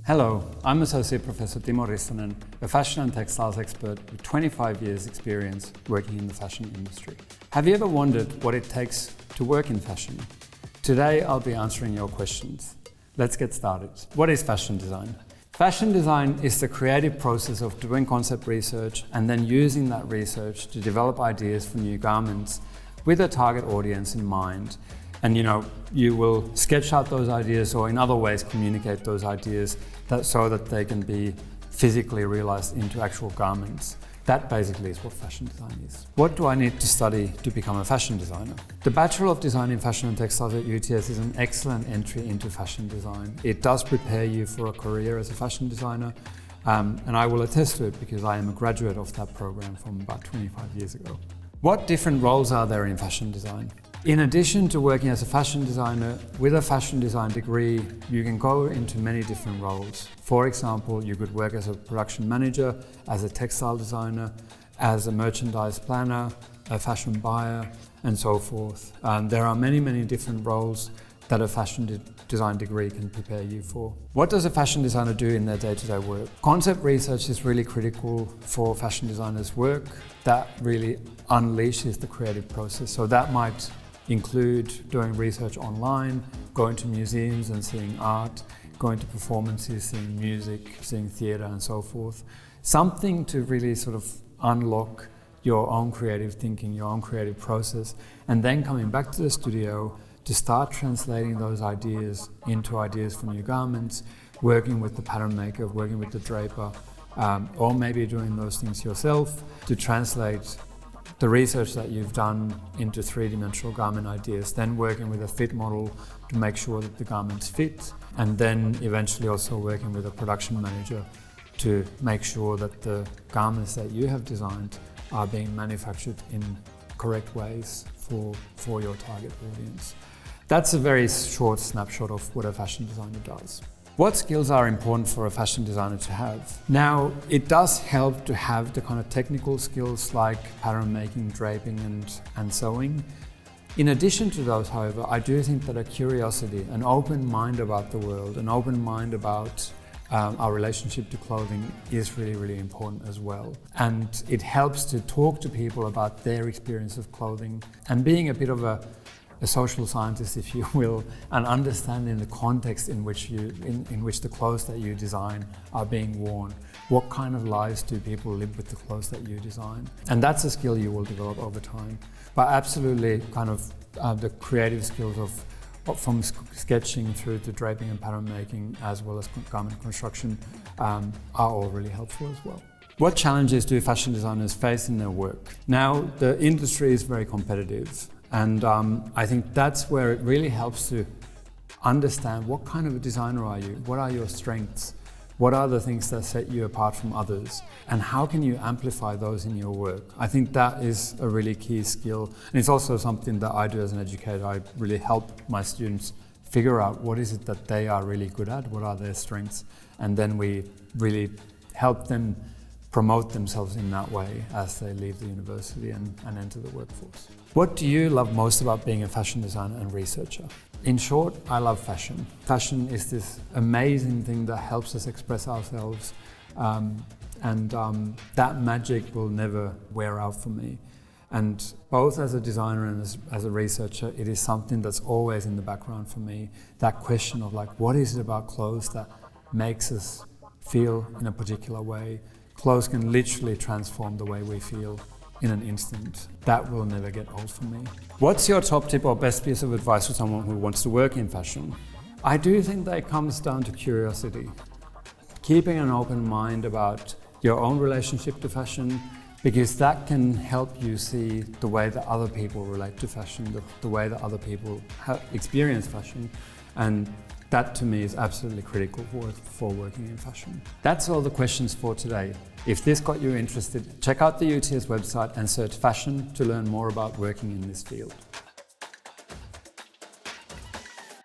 Hello, I'm Associate Professor Timo Rissanen, a fashion and textiles expert with 25 years experience working in the fashion industry. Have you ever wondered what it takes to work in fashion? Today I'll be answering your questions. Let's get started. What is fashion design? Fashion design is the creative process of doing concept research and then using that research to develop ideas for new garments with a target audience in mind. And you will sketch out those ideas or in other ways communicate those ideas so that they can be physically realized into actual garments. That basically is what fashion design is. What do I need to study to become a fashion designer? The Bachelor of Design in Fashion and Textiles at UTS is an excellent entry into fashion design. It does prepare you for a career as a fashion designer, and I will attest to it because I am a graduate of that program from about 25 years ago. What different roles are there in fashion design? In addition to working as a fashion designer, with a fashion design degree, you can go into many different roles. For example, you could work as a production manager, as a textile designer, as a merchandise planner, a fashion buyer, and so forth. There are many different roles that a fashion design degree can prepare you for. What does a fashion designer do in their day-to-day work? Concept research is really critical for fashion designers' work. That really unleashes the creative process. So that might include doing research online, going to museums and seeing art, going to performances, seeing music, seeing theatre and so forth. Something to really sort of unlock your own creative thinking, your own creative process, and then coming back to the studio to start translating those ideas into ideas for new garments, working with the pattern maker, working with the draper, or maybe doing those things yourself to translate the research that you've done into three-dimensional garment ideas, then working with a fit model to make sure that the garments fit, and then eventually also working with a production manager to make sure that the garments that you have designed are being manufactured in correct ways for your target audience. That's a very short snapshot of what a fashion designer does. What skills are important for a fashion designer to have? Now, it does help to have the kind of technical skills like pattern making, draping and sewing. In addition to those, however, I do think that a curiosity, an open mind about the world, an open mind about our relationship to clothing is really important as well. And it helps to talk to people about their experience of clothing and being a bit of a social scientist, if you will, and understanding the context in which the clothes that you design are being worn. What kind of lives do people live with the clothes that you design? And that's a skill you will develop over time. But absolutely, kind of the creative skills from sketching through to draping and pattern making, as well as garment construction, are all really helpful as well. What challenges do fashion designers face in their work? Now, the industry is very competitive. And I think that's where it really helps to understand what kind of a designer are you, what are your strengths, what are the things that set you apart from others, and how can you amplify those in your work. I think that is a really key skill, and it's also something that I do as an educator. I really help my students figure out what is it that they are really good at, what are their strengths, and then we really help them promote themselves in that way as they leave the university and enter the workforce. What do you love most about being a fashion designer and researcher? In short, I love fashion. Fashion is this amazing thing that helps us express ourselves, and that magic will never wear out for me. And both as a designer and as a researcher, it is something that's always in the background for me. That question of what is it about clothes that makes us feel in a particular way? Clothes can literally transform the way we feel in an instant. That will never get old for me. What's your top tip or best piece of advice for someone who wants to work in fashion? I do think that it comes down to curiosity. Keeping an open mind about your own relationship to fashion, because that can help you see the way that other people relate to fashion, the way that other people experience fashion, and that to me is absolutely critical for working in fashion. That's all the questions for today. If this got you interested, check out the UTS website and search fashion to learn more about working in this field.